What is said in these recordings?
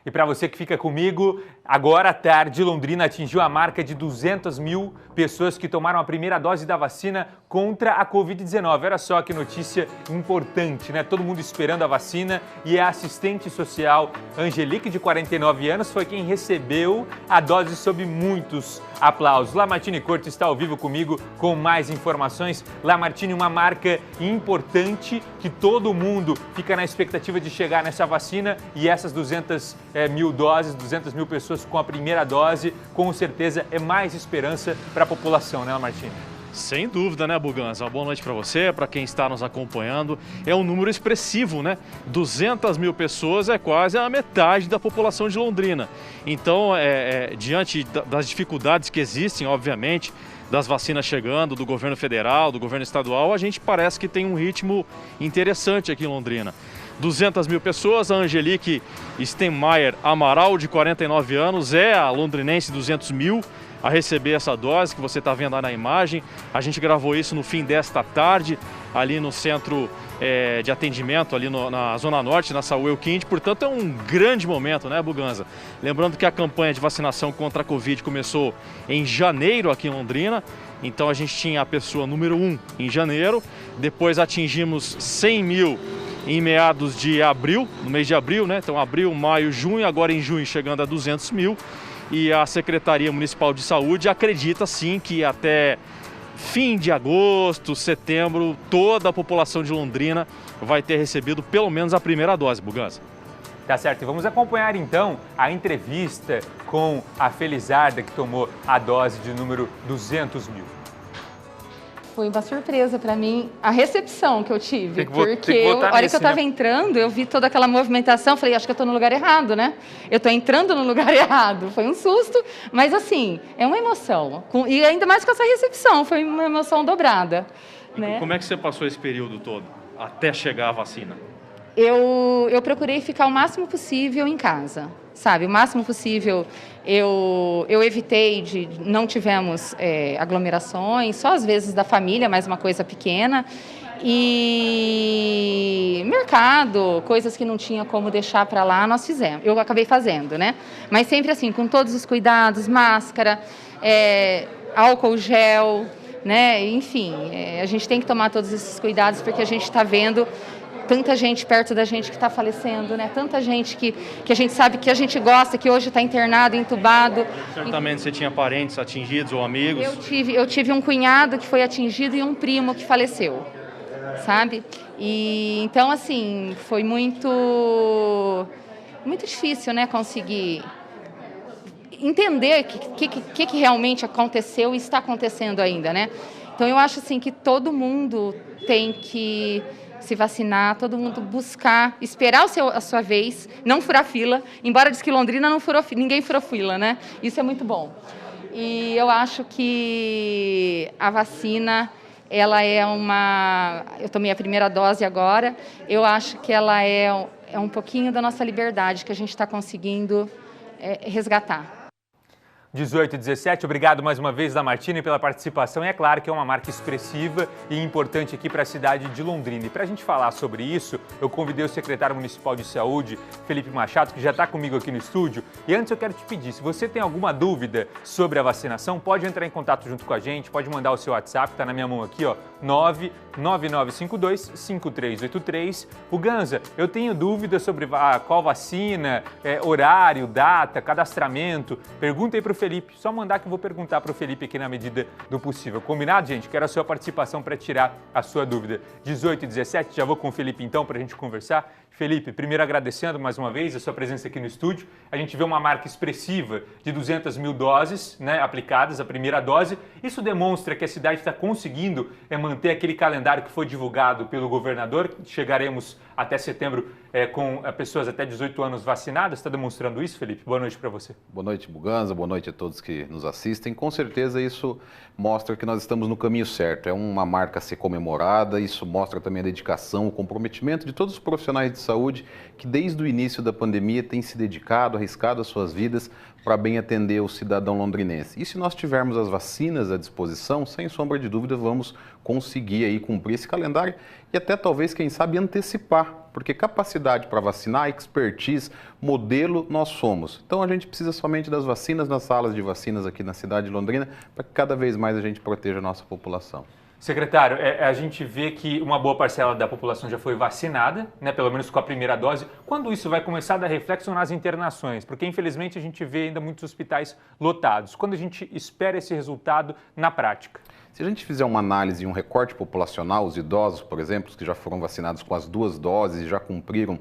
E para você que fica comigo, agora à tarde, Londrina atingiu a marca de 200 mil pessoas que tomaram a primeira dose da vacina contra a Covid-19. Olha só que notícia importante, né? Todo mundo esperando a vacina e a assistente social Angelique, de 49 anos, foi quem recebeu a dose sob muitos aplausos. Lamartine Corto está ao vivo comigo com mais informações. Lamartine, uma marca importante que todo mundo fica na expectativa de chegar nessa vacina e essas 200 mil doses, 200 mil pessoas com a primeira dose, com certeza é mais esperança para a população, né, Lamartine? Sem dúvida, né, Buganza? Uma boa noite para você, para quem está nos acompanhando. É um número expressivo, né? 200 mil pessoas é quase a metade da população de Londrina. Então, diante das dificuldades que existem, obviamente, das vacinas chegando, do governo federal, do governo estadual, a gente parece que tem um ritmo interessante aqui em Londrina. 200 mil pessoas, a Angelique Stenmeier Amaral, de 49 anos, é a londrinense 200 mil a receber essa dose que você está vendo lá na imagem. A gente gravou isso no fim desta tarde, ali no centro de atendimento, ali na Zona Norte, na Saúl Quinte. Portanto, é um grande momento, né, Buganza? Lembrando que a campanha de vacinação contra a Covid começou em janeiro aqui em Londrina. Então, a gente tinha a pessoa número 1 em janeiro, depois atingimos 100 mil em meados de abril, no mês de abril, né? Então, abril, maio, junho, agora em junho chegando a 200 mil. E a Secretaria Municipal de Saúde acredita sim que até fim de agosto, setembro, toda a população de Londrina vai ter recebido pelo menos a primeira dose, Buganza. Tá certo, e vamos acompanhar então a entrevista com a Felizarda, que tomou a dose de número 200 mil. Foi uma surpresa para mim a recepção que eu tive, porque a hora que eu estava entrando, eu vi toda aquela movimentação, falei, acho que eu estou no lugar errado, né? Eu estou entrando no lugar errado. Foi um susto, mas assim, é uma emoção. E ainda mais com essa recepção, foi uma emoção dobrada. Né? Como é que você passou esse período todo, até chegar a vacina? Eu procurei ficar o máximo possível em casa, sabe? O máximo possível eu evitei, não tivemos aglomerações, só às vezes da família, mas uma coisa pequena. E mercado, coisas que não tinha como deixar para lá, nós fizemos. Eu acabei fazendo, né? Mas sempre assim, com todos os cuidados, máscara, álcool gel, né? Enfim, a gente tem que tomar todos esses cuidados porque a gente está vendo tanta gente perto da gente que está falecendo, né? Tanta gente que a gente sabe, que a gente gosta, que hoje está internado, entubado. Certamente você tinha parentes atingidos ou amigos? Eu tive um cunhado que foi atingido e um primo que faleceu, sabe? E então, assim, foi muito difícil, né? Conseguir entender o que realmente aconteceu e está acontecendo ainda, né? Então, eu acho, assim, que todo mundo tem que se vacinar, todo mundo buscar, esperar a sua vez, não furar fila, embora diz que Londrina não furou, ninguém furou fila, né? Isso é muito bom. E eu acho que a vacina, ela é eu tomei a primeira dose agora, eu acho que ela é um pouquinho da nossa liberdade que a gente está conseguindo resgatar. 18 e 17, obrigado mais uma vez, Lamartine, pela participação. E é claro que é uma marca expressiva e importante aqui para a cidade de Londrina. E para a gente falar sobre isso, eu convidei o secretário municipal de saúde, Felipe Machado, que já está comigo aqui no estúdio. E antes eu quero te pedir, se você tem alguma dúvida sobre a vacinação, pode entrar em contato junto com a gente, pode mandar o seu WhatsApp, está na minha mão aqui, ó, 99952-5383. Buganza, eu tenho dúvidas sobre qual vacina, horário, data, cadastramento. Pergunta aí para o Felipe, só mandar que eu vou perguntar para o Felipe aqui na medida do possível. Combinado, gente? Quero a sua participação para tirar a sua dúvida. 18 e 17, já vou com o Felipe então para a gente conversar. Felipe, primeiro agradecendo mais uma vez a sua presença aqui no estúdio. A gente vê uma marca expressiva de 200 mil doses, né, aplicadas, a primeira dose. Isso demonstra que a cidade está conseguindo manter aquele calendário que foi divulgado pelo governador. Chegaremos até setembro com pessoas até 18 anos vacinadas. Está demonstrando isso, Felipe? Boa noite para você. Boa noite, Buganza. Boa noite a todos que nos assistem. Com certeza isso mostra que nós estamos no caminho certo. É uma marca a ser comemorada. Isso mostra também a dedicação, o comprometimento de todos os profissionais de saúde que desde o início da pandemia têm se dedicado, arriscado as suas vidas para bem atender o cidadão londrinense. E se nós tivermos as vacinas à disposição, sem sombra de dúvida, vamos conseguir aí cumprir esse calendário e até talvez, quem sabe, antecipar, porque capacidade para vacinar, expertise, modelo, nós somos. Então a gente precisa somente das vacinas nas salas de vacinas aqui na cidade de Londrina, para que cada vez mais a gente proteja a nossa população. Secretário, a gente vê que uma boa parcela da população já foi vacinada, né, pelo menos com a primeira dose. Quando isso vai começar a dar reflexo nas internações? Porque, infelizmente, a gente vê ainda muitos hospitais lotados. Quando a gente espera esse resultado na prática? Se a gente fizer uma análise e um recorte populacional, os idosos, por exemplo, que já foram vacinados com as 2 doses e já cumpriram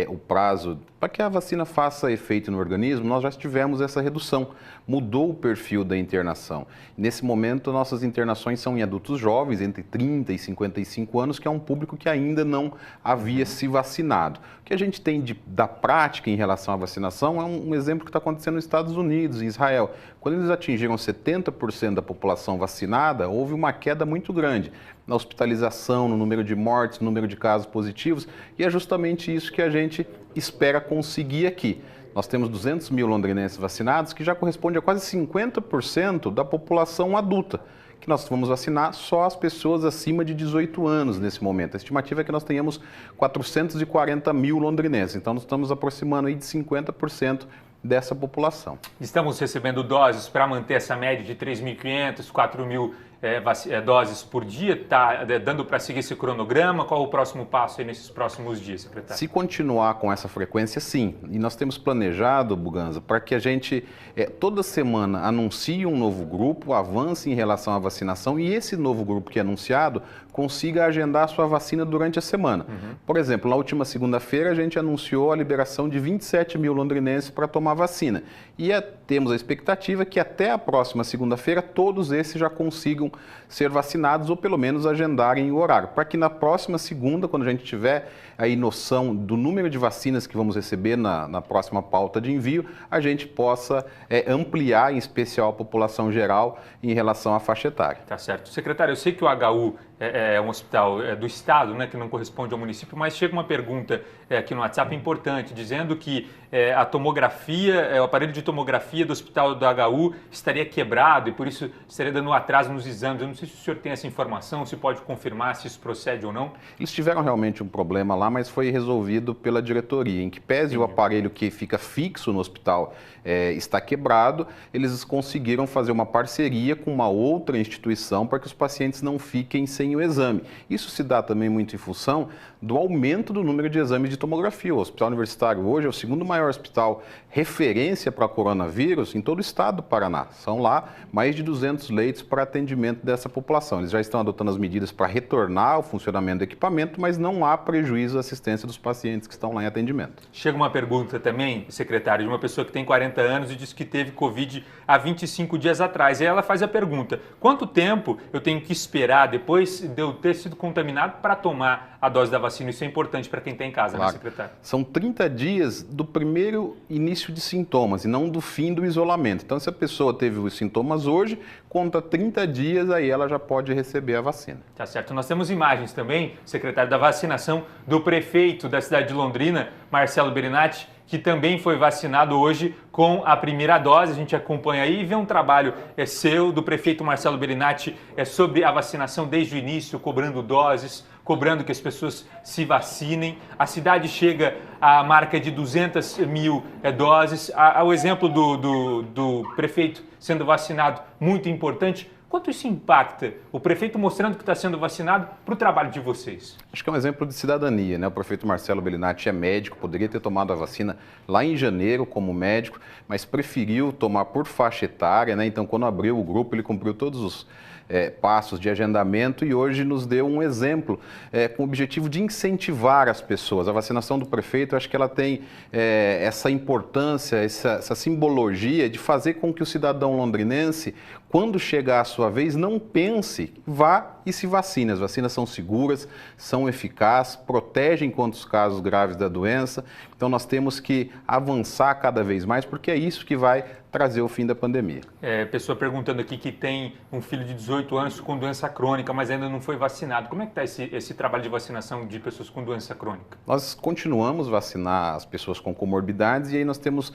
o prazo para que a vacina faça efeito no organismo, nós já tivemos essa redução. Mudou o perfil da internação. Nesse momento, nossas internações são em adultos jovens, entre 30 e 55 anos, que é um público que ainda não havia se vacinado. O que a gente tem da prática em relação à vacinação é um exemplo que está acontecendo nos Estados Unidos, em Israel. Quando eles atingiram 70% da população vacinada, houve uma queda muito grande na hospitalização, no número de mortes, no número de casos positivos, e é justamente isso que a gente espera conseguir aqui. Nós temos 200 mil londrinenses vacinados, que já corresponde a quase 50% da população adulta, que nós vamos vacinar só as pessoas acima de 18 anos nesse momento. A estimativa é que nós tenhamos 440 mil londrinenses, então nós estamos aproximando aí de 50% dessa população. Estamos recebendo doses para manter essa média de 3.500, 4.000 doses por dia? Está dando para seguir esse cronograma? Qual o próximo passo aí nesses próximos dias, secretário? Se continuar com essa frequência, sim. E nós temos planejado, Buganza, para que a gente toda semana anuncie um novo grupo, avance em relação à vacinação e esse novo grupo que é anunciado consiga agendar a sua vacina durante a semana. Por exemplo, na última segunda-feira a gente anunciou a liberação de 27 mil londrinenses para tomar vacina. E temos a expectativa que até a próxima segunda-feira todos esses já consigam ser vacinados ou pelo menos agendarem o horário, para que na próxima segunda, quando a gente tiver aí noção do número de vacinas que vamos receber na próxima pauta de envio, a gente possa ampliar, em especial a população geral, em relação à faixa etária. Tá certo. Secretário, eu sei que o HU é um hospital do Estado, né, que não corresponde ao município, mas chega uma pergunta aqui no WhatsApp importante, dizendo que a tomografia, o aparelho de tomografia do hospital do HU estaria quebrado e por isso estaria dando atraso nos exames. Eu não sei se o senhor tem essa informação, se pode confirmar se isso procede ou não. Eles tiveram realmente um problema lá, mas foi resolvido pela diretoria, em que pese o aparelho que fica fixo no hospital está quebrado, eles conseguiram fazer uma parceria com uma outra instituição para que os pacientes não fiquem sem o exame. Isso se dá também muito em função do aumento do número de exames de tomografia. O Hospital Universitário hoje é o segundo maior hospital referência para coronavírus em todo o estado do Paraná. São lá mais de 200 leitos para atendimento dessa população. Eles já estão adotando as medidas para retornar ao funcionamento do equipamento, mas não há prejuízo à assistência dos pacientes que estão lá em atendimento. Chega uma pergunta também, secretário, de uma pessoa que tem 40 anos e diz que teve Covid há 25 dias atrás. E ela faz a pergunta: quanto tempo eu tenho que esperar depois de eu ter sido contaminado para tomar a dose da vacina? Isso é importante para quem está em casa, claro, né, secretário? São 30 dias do primeiro início de sintomas e não do fim do isolamento. Então, se a pessoa teve os sintomas hoje, conta 30 dias, aí ela já pode receber a vacina. Tá certo. Nós temos imagens também, secretário, da vacinação do prefeito da cidade de Londrina, Marcelo Berinatti, que também foi vacinado hoje com a primeira dose. A gente acompanha aí e vê um trabalho seu, do prefeito Marcelo Berinatti, sobre a vacinação desde o início, cobrando doses, cobrando que as pessoas se vacinem. A cidade chega à marca de 200 mil doses. O exemplo do prefeito sendo vacinado, muito importante. Quanto isso impacta o prefeito mostrando que está sendo vacinado para o trabalho de vocês? Acho que é um exemplo de cidadania, né? O prefeito Marcelo Berinatti é médico, poderia ter tomado a vacina lá em janeiro como médico, mas preferiu tomar por faixa etária, né? Então, quando abriu o grupo, ele cumpriu todos os passos de agendamento e hoje nos deu um exemplo com o objetivo de incentivar as pessoas. A vacinação do prefeito, acho que ela tem essa importância, essa simbologia de fazer com que o cidadão londrinense, quando chegar a sua vez, não pense, vá e se vacine. As vacinas são seguras, são eficazes, protegem contra os casos graves da doença. Então nós temos que avançar cada vez mais, porque é isso que vai trazer o fim da pandemia. Pessoa perguntando aqui que tem um filho de 18 anos com doença crônica, mas ainda não foi vacinado. Como é que está esse trabalho de vacinação de pessoas com doença crônica? Nós continuamos vacinar as pessoas com comorbidades e aí nós temos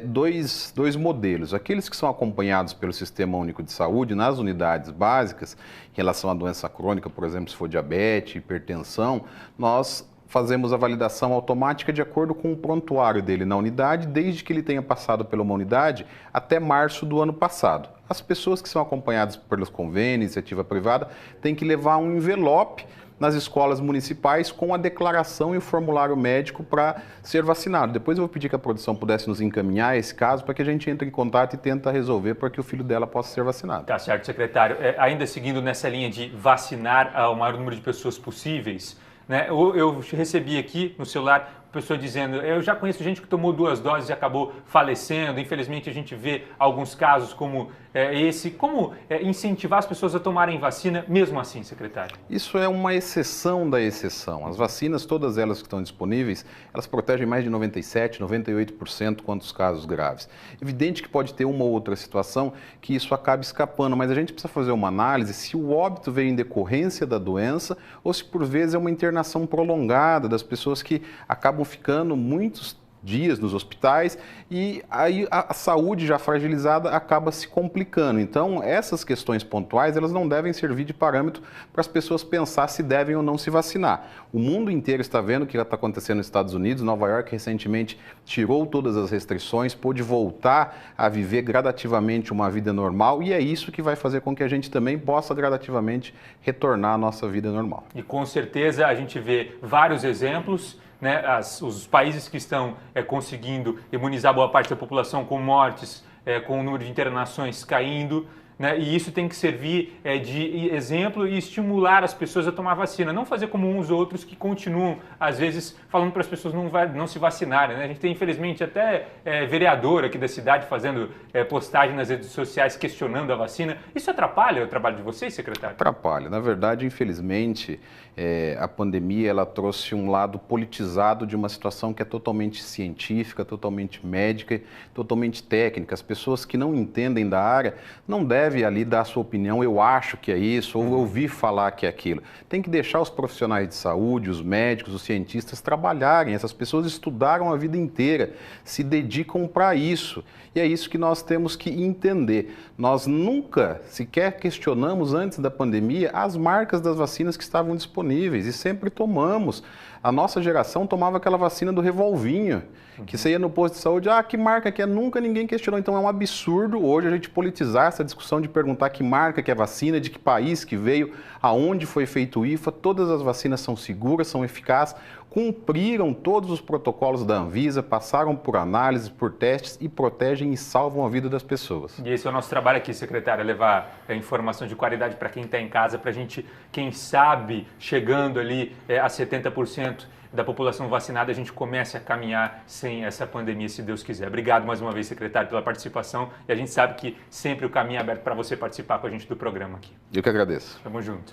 dois modelos. Aqueles que são acompanhados pelo Sistema Único de Saúde nas unidades básicas, em relação à doença crônica, por exemplo, se for diabetes, hipertensão, nós fazemos a validação automática de acordo com o prontuário dele na unidade, desde que ele tenha passado pela uma unidade até março do ano passado. As pessoas que são acompanhadas pelos convênios, iniciativa privada, têm que levar um envelope nas escolas municipais com a declaração e o formulário médico para ser vacinado. Depois eu vou pedir que a produção pudesse nos encaminhar esse caso para que a gente entre em contato e tenta resolver para que o filho dela possa ser vacinado. Tá certo, secretário. Ainda seguindo nessa linha de vacinar o maior número de pessoas possíveis, né? Eu recebi aqui no celular pessoa dizendo, eu já conheço gente que tomou 2 doses e acabou falecendo. Infelizmente a gente vê alguns casos como esse. Como incentivar as pessoas a tomarem vacina mesmo assim, secretário? Isso é uma exceção da exceção. As vacinas, todas elas que estão disponíveis, elas protegem mais de 97%, 98% contra os casos graves. Evidente que pode ter uma ou outra situação que isso acabe escapando, mas a gente precisa fazer uma análise se o óbito veio em decorrência da doença ou se por vezes é uma internação prolongada das pessoas que acabam ficando muitos dias nos hospitais e aí a saúde já fragilizada acaba se complicando. Então, essas questões pontuais, elas não devem servir de parâmetro para as pessoas pensar se devem ou não se vacinar. O mundo inteiro está vendo o que está acontecendo nos Estados Unidos. Nova York recentemente tirou todas as restrições, pôde voltar a viver gradativamente uma vida normal e é isso que vai fazer com que a gente também possa gradativamente retornar à nossa vida normal. E com certeza a gente vê vários exemplos, né, os países que estão conseguindo imunizar boa parte da população com mortes, com o número de internações caindo, né, e isso tem que servir de exemplo e estimular as pessoas a tomar vacina. Não fazer como uns outros que continuam, às vezes, falando para as pessoas não se vacinarem. Né? A gente tem, infelizmente, até vereador aqui da cidade fazendo postagem nas redes sociais questionando a vacina. Isso atrapalha o trabalho de vocês, secretário? Atrapalha. Na verdade, infelizmente, a pandemia ela trouxe um lado politizado de uma situação que é totalmente científica, totalmente médica, totalmente técnica. As pessoas que não entendem da área não devem ali dar a sua opinião, eu acho que é isso, ou eu ouvi falar que é aquilo. Tem que deixar os profissionais de saúde, os médicos, os cientistas trabalharem. Essas pessoas estudaram a vida inteira, se dedicam para isso. E é isso que nós temos que entender. Nós nunca sequer questionamos antes da pandemia as marcas das vacinas que estavam disponíveis e sempre tomamos. A nossa geração tomava aquela vacina do revolvinho, que você ia no posto de saúde, que marca que é? Nunca ninguém questionou. Então é um absurdo hoje a gente politizar essa discussão de perguntar que marca que é vacina, de que país que veio, aonde foi feito o IFA. Todas as vacinas são seguras, são eficazes, cumpriram todos os protocolos da Anvisa, passaram por análise, por testes e protegem e salvam a vida das pessoas. E esse é o nosso trabalho aqui, secretário, levar informação de qualidade para quem está em casa, para a gente, quem sabe, chegando ali a 70% da população vacinada, a gente comece a caminhar sem essa pandemia, se Deus quiser. Obrigado mais uma vez, secretário, pela participação. E a gente sabe que sempre o caminho é aberto para você participar com a gente do programa aqui. Eu que agradeço. Tamo junto.